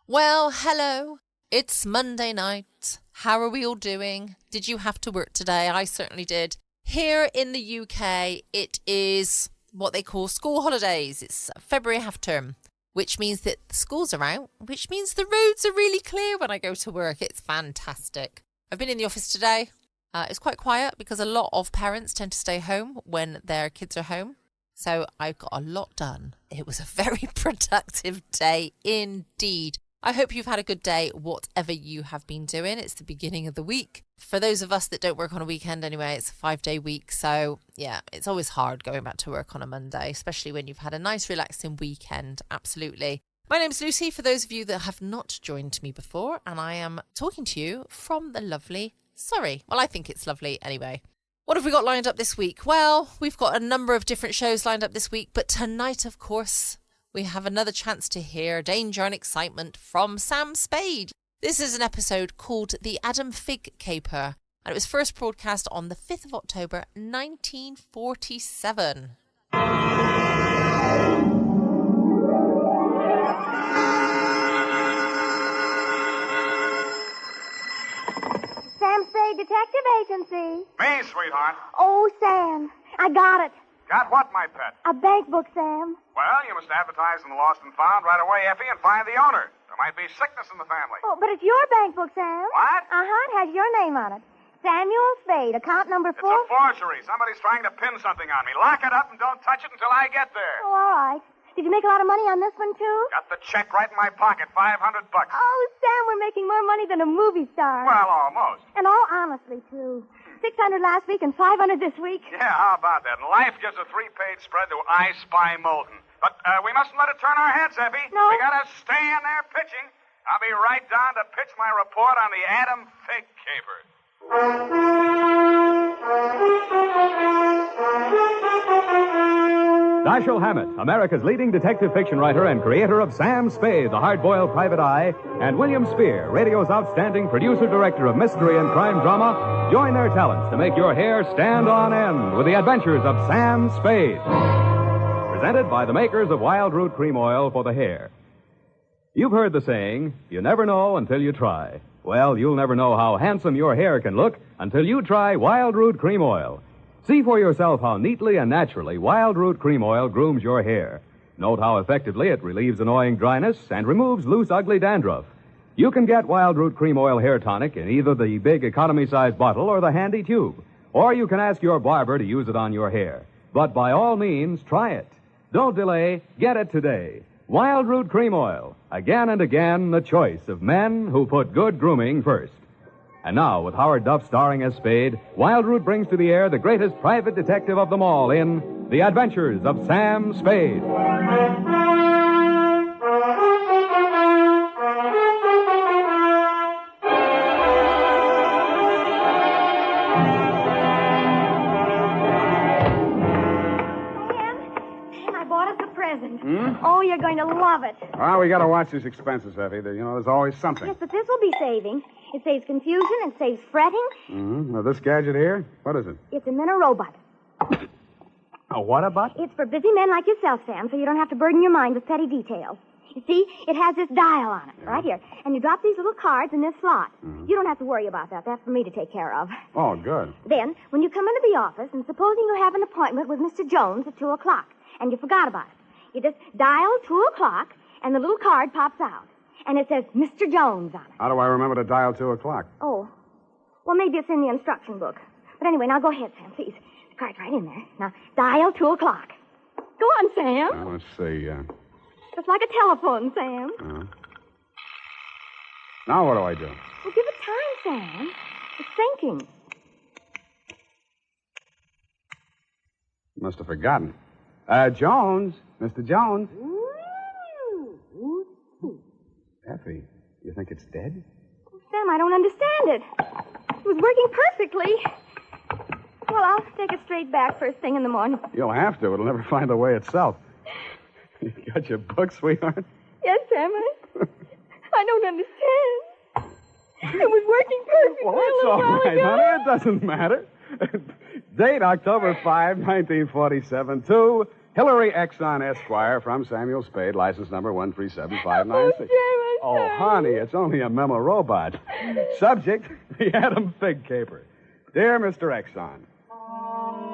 Well, hello. It's Monday night. How are we all doing? Did you have to work today? I certainly did. Here in the UK, it is what they call school holidays. It's February half term, which means that the schools are out, which means the roads are really clear when I go to work. It's fantastic. I've been in the office today. It's quite quiet because a lot of parents tend to stay home when their kids are home. So I got a lot done. It was a very productive day indeed. I hope you've had a good day, whatever you have been doing. It's the beginning of the week. For those of us that don't work on a weekend anyway, it's a 5-day week. So yeah, it's always hard going back to work on a Monday, especially when you've had a nice relaxing weekend. Absolutely. My name's Lucy, for those of you that have not joined me before, and I am talking to you from the lovely Surrey. Well, I think it's lovely anyway. What have we got lined up this week? Well, we've got a number of different shows lined up this week, but tonight, of course, we have another chance to hear Danger and Excitement from Sam Spade. This is an episode called The Adam Figg Caper, and it was first broadcast on the 5th of October, 1947. Sam Spade Detective Agency. Me, sweetheart. Oh, Sam, I got it. Got what, my pet? A bank book, Sam. Well, you must advertise in the Lost and Found right away, Effie, and find the owner. There might be sickness in the family. Oh, but it's your bank book, Sam. What? It has your name on it. Samuel Spade, account number 4. It's a forgery. Somebody's trying to pin something on me. Lock it up and don't touch it until I get there. Oh, all right. Did you make a lot of money on this one, too? Got the check right in my pocket, $500. Oh, Sam, we're making more money than a movie star. Well, almost. And all honestly, too. 600 last week and 500 this week. Yeah, how about that? And Life gives a 3-page spread to I Spy Molten. But we mustn't let it turn our heads, Effie. No. We gotta stay in there pitching. I'll be right down to pitch my report on the Adam Figg Caper. Dashiell Hammett, America's leading detective fiction writer and creator of Sam Spade, the hard-boiled private eye, and William Spear, radio's outstanding producer-director of mystery and crime drama, join their talents to make your hair stand on end with the adventures of Sam Spade. Presented by the makers of Wild Root Cream Oil for the hair. You've heard the saying, you never know until you try. Well, you'll never know how handsome your hair can look until you try Wild Root Cream Oil. See for yourself how neatly and naturally Wild Root Cream Oil grooms your hair. Note how effectively it relieves annoying dryness and removes loose, ugly dandruff. You can get Wild Root Cream Oil Hair Tonic in either the big economy-size bottle or the handy tube. Or you can ask your barber to use it on your hair. But by all means, try it. Don't delay. Get it today. Wild Root Cream Oil. Again and again, the choice of men who put good grooming first. And now, with Howard Duff starring as Spade, Wild Root brings to the air the greatest private detective of them all in The Adventures of Sam Spade. Oh, you're going to love it. Well, we gotta watch these expenses, Effie. There's always something. Yes, but this will be saving. It saves confusion and saves fretting. Mm-hmm. Now, this gadget here, what is it? It's a Minirobot. A what-a-bot? It's for busy men like yourself, Sam, so you don't have to burden your mind with petty details. You see, it has this dial on it, right here. And you drop these little cards in this slot. Mm-hmm. You don't have to worry about that. That's for me to take care of. Oh, good. Then, when you come into the office, and supposing you have an appointment with Mr. Jones at 2 o'clock, and you forgot about it, you just dial 2 o'clock, and the little card pops out. And it says Mr. Jones on it. How do I remember to dial 2 o'clock? Oh. Well, maybe it's in the instruction book. But anyway, now go ahead, Sam, please. The card's right in there. Now, dial 2 o'clock. Go on, Sam. Let's see. Just like a telephone, Sam. Now what do I do? Well, give it time, Sam. It's thinking. Must have forgotten. Jones. Mr. Jones. Effie, you think it's dead? Oh, Sam, I don't understand it. It was working perfectly. Well, I'll take it straight back first thing in the morning. You'll have to. It'll never find the way itself. You got your book, sweetheart? Yes, Sam. I don't understand. It was working perfectly. Well, that's all right, honey. It doesn't matter. Date October 5, 1947, to Hillary Exxon Esquire from Samuel Spade, license number 137596. Oh, Sam, Oh, honey, it's only a memo robot. Subject, the Adam Figg caper. Dear Mr. Exxon,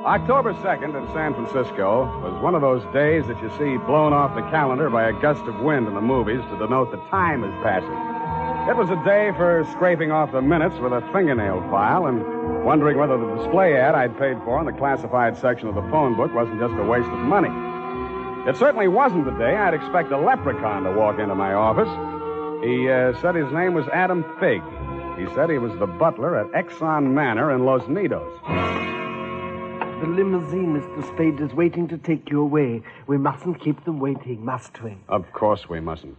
October 2nd in San Francisco was one of those days that you see blown off the calendar by a gust of wind in the movies to denote the time is passing. It was a day for scraping off the minutes with a fingernail file and wondering whether the display ad I'd paid for in the classified section of the phone book wasn't just a waste of money. It certainly wasn't the day I'd expect a leprechaun to walk into my office. He said his name was Adam Figg. He said he was the butler at Exxon Manor in Los Nidos. The limousine, Mr. Spade, is waiting to take you away. We mustn't keep them waiting, must we? Of course we mustn't.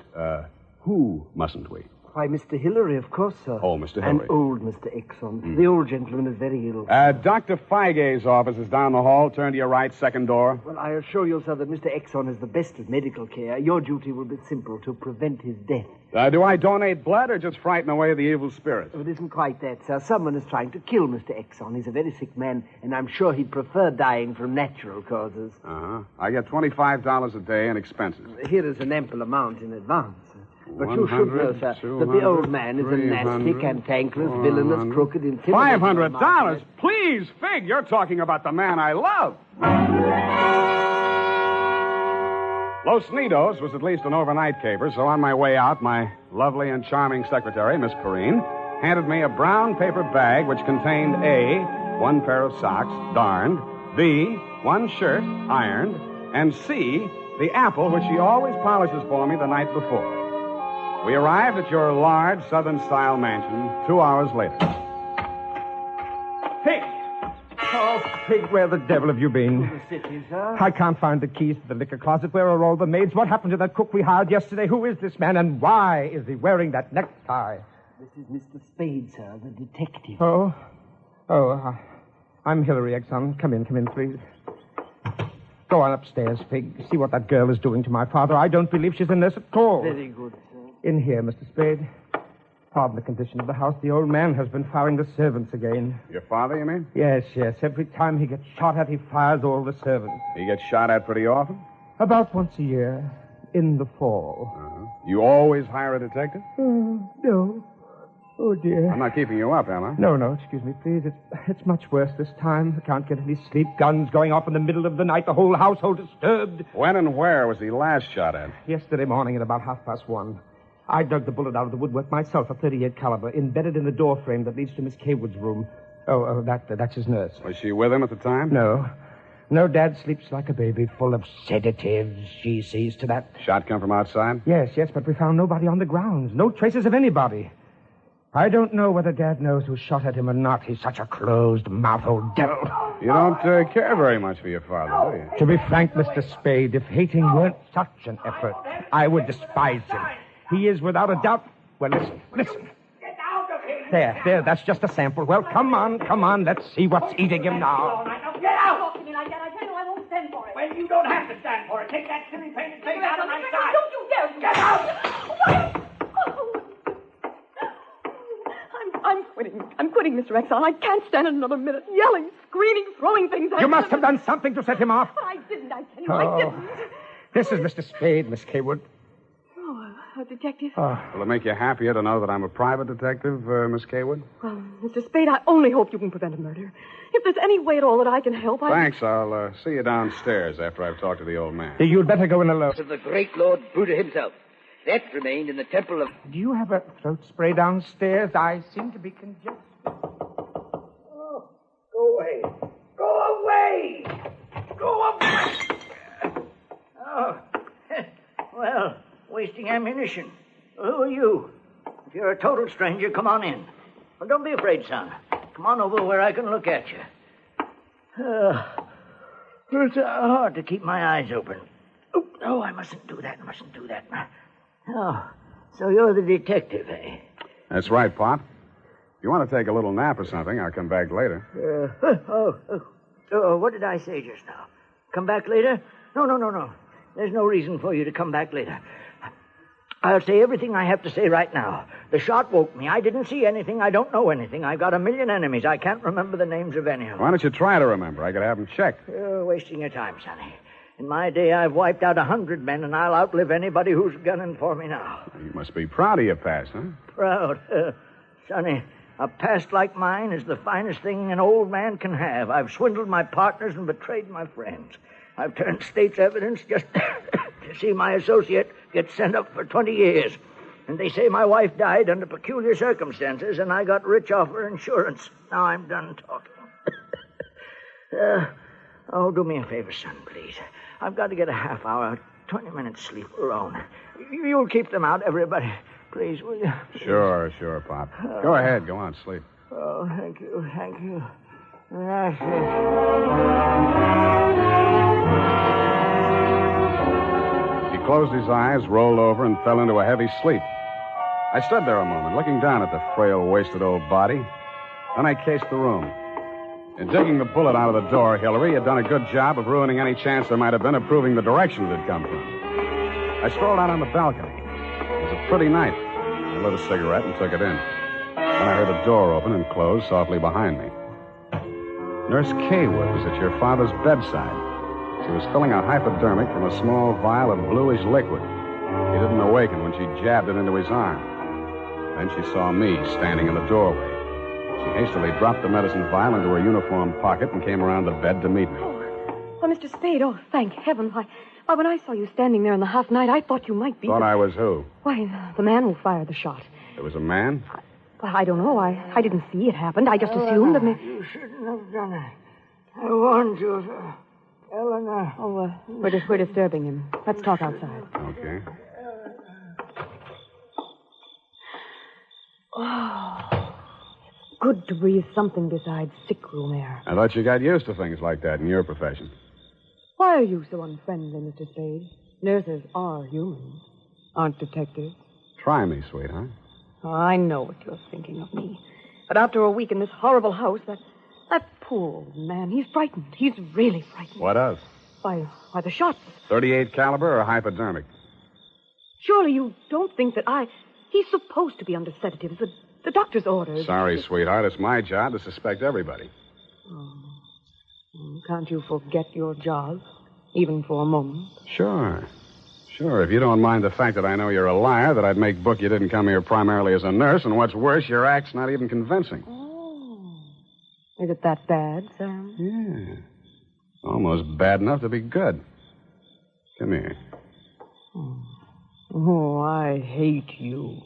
Who mustn't we? Why, Mr. Hillary, of course, sir. Oh, Mr. Hillary. And old Mr. Exxon. The old gentleman is very ill. Dr. Feig's office is down the hall. Turn to your right, second door. Well, I assure you, sir, that Mr. Exxon is the best of medical care. Your duty will be simple, to prevent his death. Do I donate blood or just frighten away the evil spirits? Oh, it isn't quite that, sir. Someone is trying to kill Mr. Exxon. He's a very sick man, and I'm sure he'd prefer dying from natural causes. Uh-huh. I get $25 a day in expenses. Here is an ample amount in advance. But you should know, sir, that the old man is a nasty, cantankerous, villainous, crooked, intimidating... $500? Please, Figg, you're talking about the man I love. Los Nidos was at least an overnight caper, so on my way out, my lovely and charming secretary, Miss Perrine, handed me a brown paper bag which contained A, one pair of socks, darned, B, one shirt, ironed, and C, the apple which she always polishes for me the night before. We arrived at your large, southern-style mansion 2 hours later. Figg! Oh, Figg, where the devil have you been? The city, sir. I can't find the keys to the liquor closet. Where are all the maids? What happened to that cook we hired yesterday? Who is this man, and why is he wearing that necktie? This is Mr. Spade, sir, the detective. I'm Hillary, Exxon. Come in, please. Go on upstairs, Figg. See what that girl is doing to my father. I don't believe she's a nurse at all. Very good, sir. In here, Mr. Spade. Pardon the condition of the house. The old man has been firing the servants again. Your father, you mean? Yes. Every time he gets shot at, he fires all the servants. He gets shot at pretty often? About once a year. In the fall. Uh-huh. You always hire a detective? No. Oh, dear. I'm not keeping you up, am I? No, excuse me, please. It's much worse this time. I can't get any sleep. Guns going off in the middle of the night. The whole household disturbed. When and where was he last shot at? Yesterday morning at about 1:30. I dug the bullet out of the woodwork myself, a .38 caliber, embedded in the door frame that leads to Miss Kaywood's room. That's his nurse. Was she with him at the time? No, Dad sleeps like a baby, full of sedatives. She sees to that. Shot come from outside? Yes, but we found nobody on the grounds. No traces of anybody. I don't know whether Dad knows who shot at him or not. He's such a closed-mouthed old devil. You don't care very much for your father, do you? To be frank, Mr. Spade, if hating weren't such an effort, I would despise him. He is without a doubt... Well, listen. Get out of here! There, that's just a sample. Well, come on, let's see what's eating him now. Get out! I tell you I won't stand for it. Well, you don't have to stand for it. Take that silly painted face out of my sight. Don't you dare! Get out! I'm quitting, Mr. Exxon. I can't stand it another minute. Yelling, screaming, throwing things at You him. must have done something to set him off. But I didn't, I tell you. I didn't. This is Mr. Spade, Miss Kaywood. Oh, a detective? Will it make you happier to know that I'm a private detective, Miss Kaywood? Well, Mr. Spade, I only hope you can prevent a murder. If there's any way at all that I can help, Thanks. I'll see you downstairs after I've talked to the old man. You'd better go in alone. Of the great Lord Buddha himself. That remained in the temple of... Do you have a throat spray downstairs? I seem to be congested. Oh, go away. Go away! Go away! Oh, well, wasting ammunition. Who are you? If you're a total stranger, come on in. Well, don't be afraid, son. Come on over where I can look at you. It's hard to keep my eyes open. Oh, I mustn't do that. Oh, so you're the detective, eh? That's right, Pop. If you want to take a little nap or something, I'll come back later. What did I say just now? Come back later? No. There's no reason for you to come back later. I'll say everything I have to say right now. The shot woke me. I didn't see anything. I don't know anything. I've got a million enemies. I can't remember the names of any of them. Why don't you try to remember? I could have them checked. You're wasting your time, Sonny. In my day, I've wiped out 100 men, and I'll outlive anybody who's gunning for me now. You must be proud of your past, huh? Proud. Sonny, a past like mine is the finest thing an old man can have. I've swindled my partners and betrayed my friends. I've turned state's evidence just to see my associate get sent up for 20 years. And they say my wife died under peculiar circumstances, and I got rich off her insurance. Now I'm done talking. Do me a favor, son, please. I've got to get a half hour, 20 minutes sleep alone. You'll keep them out, everybody. Please, will you? Sure, Pop. Go ahead. Go on, sleep. Oh, thank you. He closed his eyes, rolled over, and fell into a heavy sleep. I stood there a moment, looking down at the frail, wasted old body. Then I cased the room. In digging the bullet out of the door, Hillary had done a good job of ruining any chance there might have been of proving the direction it had come from. I strolled out on the balcony. It was a pretty night. I lit a cigarette and took it in. Then I heard a door open and close softly behind me. Nurse Kaywood was at your father's bedside. She was filling a hypodermic from a small vial of bluish liquid. He didn't awaken when she jabbed it into his arm. Then she saw me standing in the doorway. She hastily dropped the medicine vial into her uniform pocket and came around the bed to meet me. Oh, Mr. Spade, thank heaven. Why, when I saw you standing there in the half night, I thought you might be... Thought I was who? Why, the man who fired the shot. There was a man? I don't know. I didn't see it happen. I just assumed that... You shouldn't have done it. I warned you, Eleanor. Oh, we're disturbing him. Let's talk outside. Okay. Oh... Good to breathe something besides sick room air. I thought you got used to things like that in your profession. Why are you so unfriendly, Mr. Spade? Nurses are human, aren't detectives. Try me, sweetheart. Oh, I know what you're thinking of me. But after a week in this horrible house, that poor old man, he's frightened. He's really frightened. What of? By the shots. 38 caliber or hypodermic? Surely you don't think that He's supposed to be under sedatives. The doctor's orders. Sorry, sweetheart. It's my job to suspect everybody. Oh. Can't you forget your job, even for a moment? Sure. If you don't mind the fact that I know you're a liar, that I'd make book you didn't come here primarily as a nurse, and what's worse, your act's not even convincing. Oh. Is it that bad, Sam? Yeah. Almost bad enough to be good. Come here. Oh, I hate you.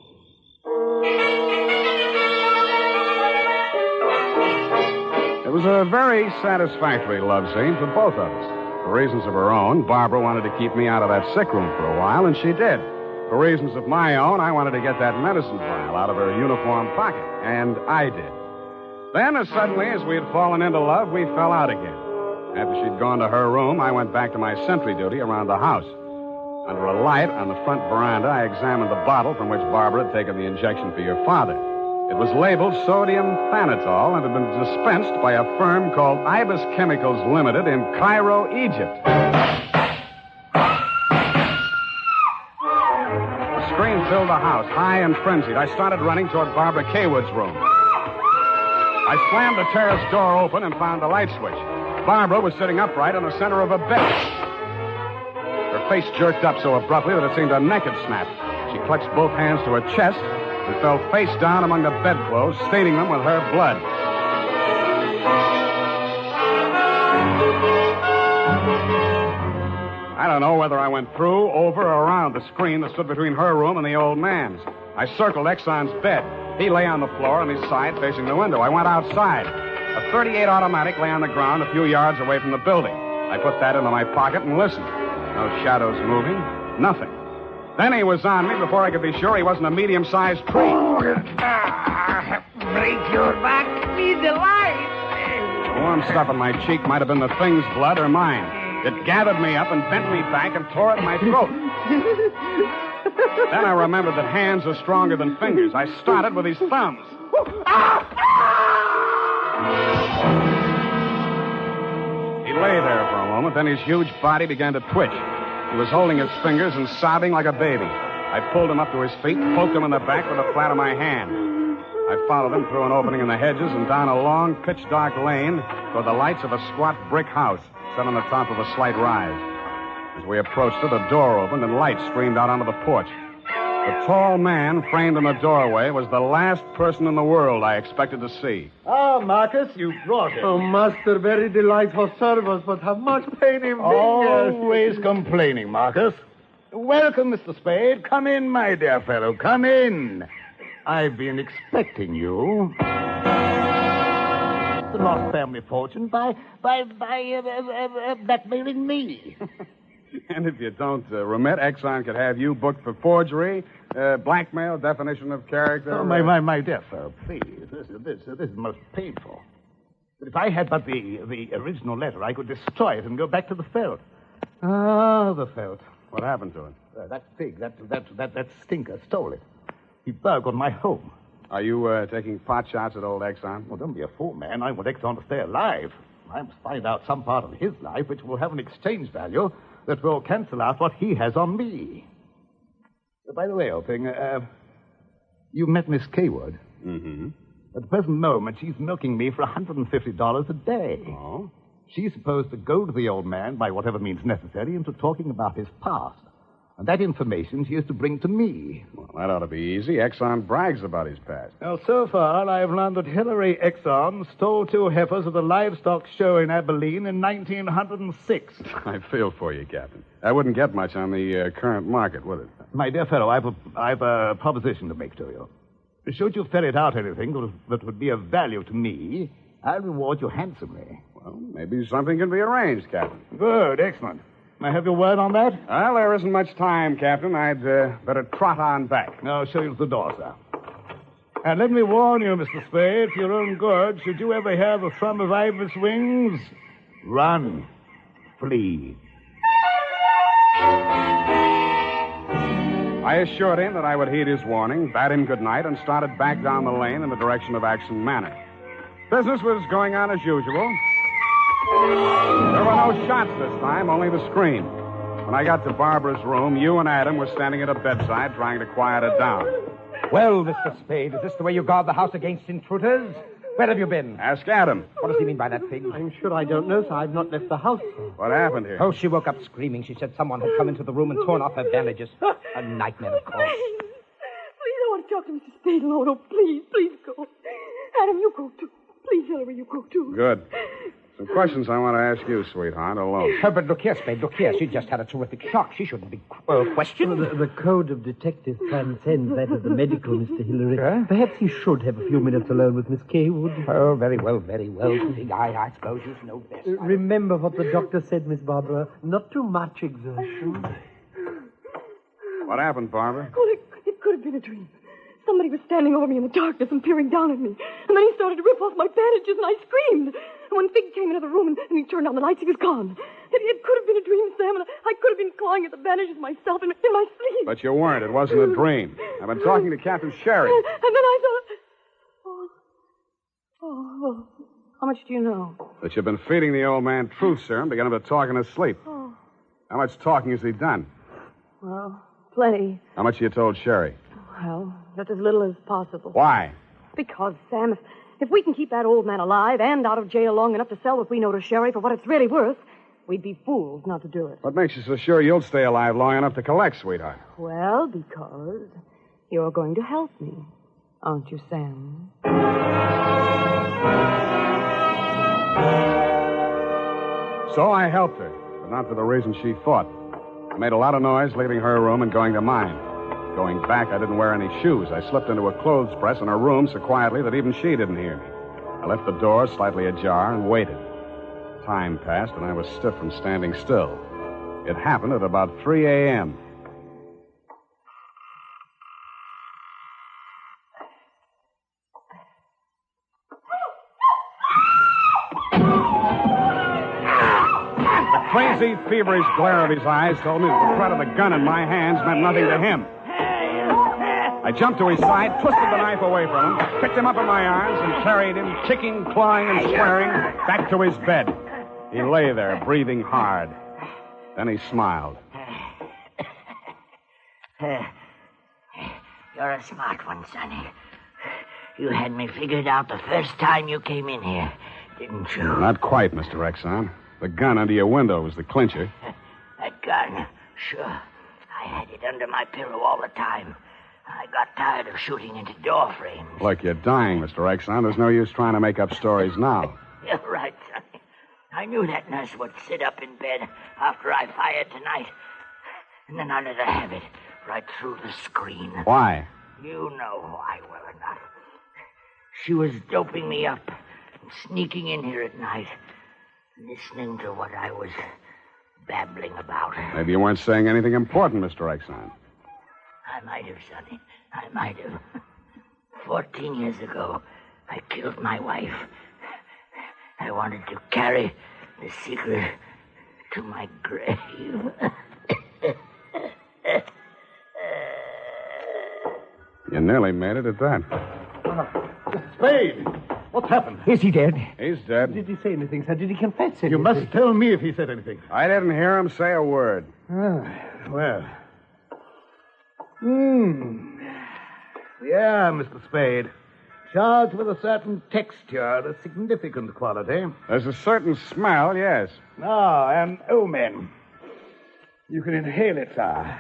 It was a very satisfactory love scene for both of us. For reasons of her own, Barbara wanted to keep me out of that sick room for a while, and she did. For reasons of my own, I wanted to get that medicine vial out of her uniform pocket, and I did. Then, as suddenly as we had fallen into love, we fell out again. After she'd gone to her room, I went back to my sentry duty around the house. Under a light on the front veranda, I examined the bottle from which Barbara had taken the injection for your father. It was labeled sodium thanatol and had been dispensed by a firm called Ibis Chemicals Limited in Cairo, Egypt. The scream filled the house, high and frenzied. I started running toward Barbara Kaywood's room. I slammed the terrace door open and found the light switch. Barbara was sitting upright in the center of a bed. Her face jerked up so abruptly that it seemed her neck had snapped. She clutched both hands to her chest and fell face down among the bedclothes, staining them with her blood. I don't know whether I went through, over, or around the screen that stood between her room and the old man's. I circled Exxon's bed. He lay on the floor on his side facing the window. I went outside. A .38 automatic lay on the ground a few yards away from the building. I put that into my pocket and listened. No shadows moving. Nothing. Then he was on me before I could be sure he wasn't a medium-sized tree. Break your back. Need the light. The warm stuff on my cheek might have been the thing's blood or mine. It gathered me up and bent me back and tore at my throat. Then I remembered that hands are stronger than fingers. I started with his thumbs. He lay there for a moment, then his huge body began to twitch. He was holding his fingers and sobbing like a baby. I pulled him up to his feet, poked him in the back with the flat of my hand. I followed him through an opening in the hedges and down a long, pitch-dark lane toward the lights of a squat brick house set on the top of a slight rise. As we approached it, a door opened and light streamed out onto the porch. The tall man framed in the doorway was the last person in the world I expected to see. Ah, Marcus, you brought it. Oh, master, very delightful service, but how much pain in fingers. Always complaining, Marcus. Welcome, Mr. Spade. Come in, my dear fellow. Come in. I've been expecting you. The lost family fortune by blackmailing me. And if you don't remit, Exxon could have you booked for forgery, blackmail, definition of character. Oh, my dear sir, please. This is most painful. But if I had but the original letter, I could destroy it and go back to the Felt. Ah, the Felt. What happened to it? That Figg, that stinker stole it. He burgled my home. Are you taking pot shots at old Exxon? Well, don't be a fool, man. I want Exxon to stay alive. I must find out some part of his life which will have an exchange value that will cancel out what he has on me. By the way, old thing, you met Miss Kaywood. Mm-hmm. At the present moment, she's milking me for $150 a day. Oh? She's supposed to goad the old man, by whatever means necessary, into talking about his past. And that information she is to bring to me. Well, that ought to be easy. Exxon brags about his past. Well, so far, I've learned that Hillary Exxon stole 2 heifers at the livestock show in Abilene in 1906. I feel for you, Captain. That wouldn't get much on the current market, would it? My dear fellow, I've a proposition to make to you. Should you ferret out anything that would be of value to me, I'll reward you handsomely. Well, maybe something can be arranged, Captain. Good, excellent. May I have your word on that? Well, there isn't much time, Captain. I'd better trot on back. I'll show you to the door, sir. And let me warn you, Mr. Spade, for your own good, should you ever hear the thrum of Ibis wings, run, flee. I assured him that I would heed his warning, bade him good night, and started back down the lane in the direction of Action Manor. Business was going on as usual. There were no shots this time, only the scream. When I got to Barbara's room, you and Adam were standing at her bedside trying to quiet her down. Well, Mr. Spade, is this the way you guard the house against intruders? Where have you been? Ask Adam. What does he mean by that, Figg? I'm sure I don't know, sir. I've not left the house. What happened here? Oh, she woke up screaming. She said someone had come into the room and torn off her bandages. A nightmare, of course. Please, I want to talk to Mr. Spade alone. Oh, please go. Adam, you go too. Please, Hillary, you go too. Good. Some questions I want to ask you, sweetheart, alone. But look here, Spade, look here. She just had a terrific shock. She shouldn't be questioned. Well, the code of detective transcends that of the medical, Mr. Hillary. Huh? Perhaps he should have a few minutes alone with Miss Kaywood. Oh, very well, Figg. I suppose you know best. Remember what the doctor said, Miss Barbara. Not too much exertion. What happened, Barbara? Oh, it could have been a dream. Somebody was standing over me in the darkness and peering down at me. And then he started to rip off my bandages, and I screamed. And when Figg came into the room and he turned on the lights, he was gone. It could have been a dream, Sam, and I could have been clawing at the bandages myself in my sleep. But you weren't. It wasn't a dream. I've been talking to Captain Sherry. And then I thought... Oh, how much do you know? That you've been feeding the old man truth serum to get him to talk in his sleep. Oh, How much talking has he done? well, plenty. How much you told Sherry? Well, just as little as possible. Why? Because, Sam, if we can keep that old man alive and out of jail long enough to sell what we know to Sherry for what it's really worth, we'd be fools not to do it. What makes you so sure you'll stay alive long enough to collect, sweetheart? Well, because you're going to help me, aren't you, Sam? So I helped her, but not for the reason she thought. I made a lot of noise leaving her room and going to mine. Going back, I didn't wear any shoes. I slipped into a clothes press in her room so quietly that even she didn't hear me. I left the door slightly ajar and waited. Time passed, and I was stiff from standing still. It happened at about 3 a.m. The crazy, feverish glare of his eyes told me that the threat of the gun in my hands meant nothing to him. I jumped to his side, twisted the knife away from him, picked him up in my arms, and carried him, kicking, clawing, and swearing, back to his bed. He lay there, breathing hard. Then he smiled. You're a smart one, Sonny. You had me figured out the first time you came in here, didn't you? Not quite, Mr. Exxon. The gun under your window was the clincher. That gun. Sure. I had it under my pillow all the time. I got tired of shooting into door frames. Look, you're dying, Mr. Exxon. There's no use trying to make up stories now. You're right, Sonny. I knew that nurse would sit up in bed after I fired tonight. And then I let her have it right through the screen. Why? You know why, well or not. She was doping me up and sneaking in here at night, listening to what I was babbling about. Maybe you weren't saying anything important, Mr. Exxon. I might have, Sonny. I might have. 14 years ago, I killed my wife. I wanted to carry the secret to my grave. You nearly made it at that. Spade! What's happened? Is he dead? He's dead. Did he say anything, sir? Did he confess anything? You must tell me if he said anything. I didn't hear him say a word. Well. Yeah, Mr. Spade. Charged with a certain texture, a significant quality. There's a certain smell, yes. Ah, an omen. You can inhale it, sir.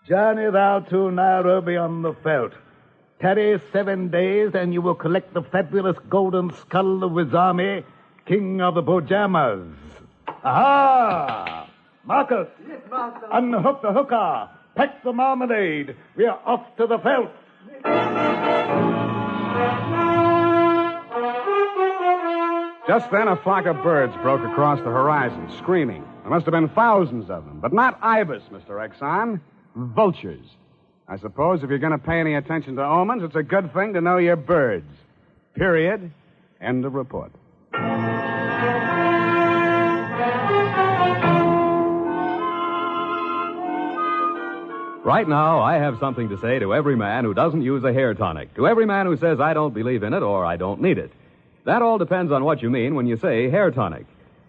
Journey thou to Nairobi on the veldt. Tarry 7 days, and you will collect the fabulous golden skull of Wizami, king of the Bojamas. Aha! Marcus! Yes, master. Unhook the hooker. Pack the marmalade. We are off to the veldt. Just then, a flock of birds broke across the horizon, screaming. There must have been thousands of them, but not ibis, Mr. Exxon. Vultures. I suppose if you're going to pay any attention to omens, it's a good thing to know your birds. Period. End of report. Right now, I have something to say to every man who doesn't use a hair tonic, to every man who says, I don't believe in it or I don't need it. That all depends on what you mean when you say hair tonic.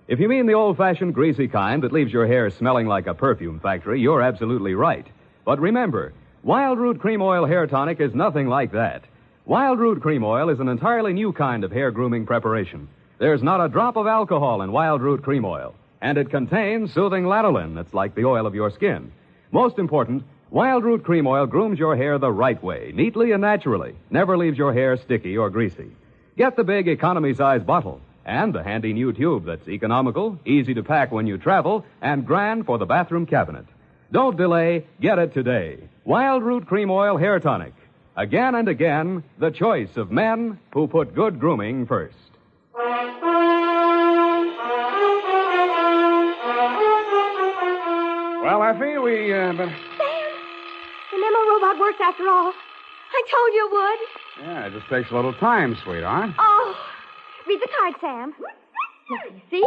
If you mean the old-fashioned greasy kind that leaves your hair smelling like a perfume factory, you're absolutely right. But remember, Wild Root Cream Oil Hair Tonic is nothing like that. Wild Root Cream Oil is an entirely new kind of hair grooming preparation. There's not a drop of alcohol in Wild Root Cream Oil, and it contains soothing lanolin that's like the oil of your skin. Most important, Wild Root Cream Oil grooms your hair the right way, neatly and naturally, never leaves your hair sticky or greasy. Get the big economy-size bottle and the handy new tube that's economical, easy to pack when you travel, and grand for the bathroom cabinet. Don't delay. Get it today. Wild Root Cream Oil Hair Tonic. Again and again, the choice of men who put good grooming first. Well, Effie, we, Sam, the memo robot works after all. I told you it would. Yeah, it just takes a little time, sweetheart. Oh, read the card, Sam. Now, you see?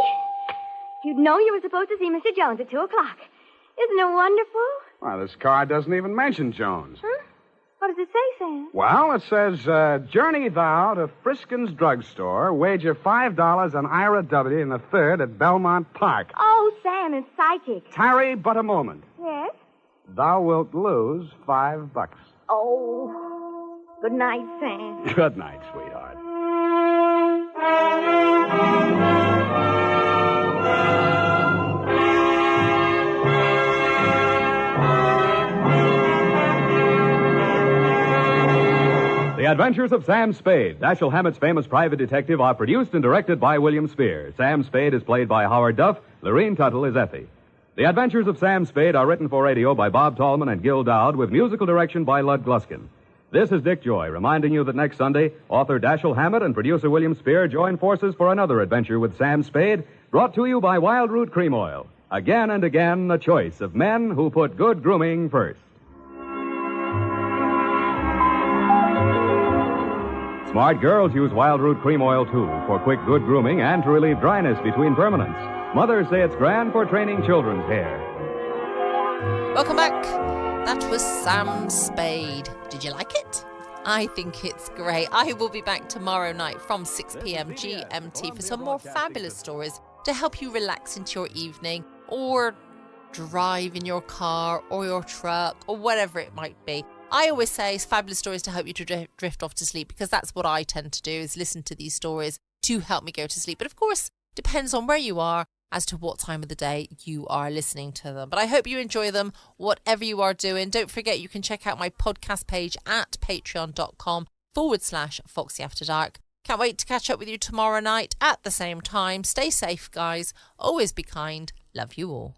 You'd know you were supposed to see Mr. Jones at 2 o'clock. Isn't it wonderful? Well, this card doesn't even mention Jones. Huh? What does it say, Sam? Well, it says, journey thou to Friskin's drugstore, wager $5 on Ira W. in the 3rd at Belmont Park. Oh, Sam, it's psychic. Tarry but a moment. Yes? Thou wilt lose $5. Oh, good night, Sam. Good night, sweetheart. The Adventures of Sam Spade, Dashiell Hammett's famous private detective, are produced and directed by William Spear. Sam Spade is played by Howard Duff. Lorene Tuttle is Effie. The Adventures of Sam Spade are written for radio by Bob Tallman and Gil Dowd with musical direction by Lud Gluskin. This is Dick Joy reminding you that next Sunday, author Dashiell Hammett and producer William Spear join forces for another adventure with Sam Spade, brought to you by Wild Root Cream Oil. Again and again, a choice of men who put good grooming first. Smart girls use Wild Root Cream Oil, too, for quick, good grooming and to relieve dryness between permanents. Mothers say it's grand for training children's hair. Welcome back. That was Sam Spade. Did you like it? I think it's great. I will be back tomorrow night from 6 p.m. GMT for some more fabulous stories to help you relax into your evening or drive in your car or your truck or whatever it might be. I always say it's fabulous stories to help you to drift off to sleep, because that's what I tend to do, is listen to these stories to help me go to sleep. But of course, depends on where you are as to what time of the day you are listening to them. But I hope you enjoy them, whatever you are doing. Don't forget, you can check out my podcast page at patreon.com/Foxy After Dark. Can't wait to catch up with you tomorrow night at the same time. Stay safe, guys. Always be kind. Love you all.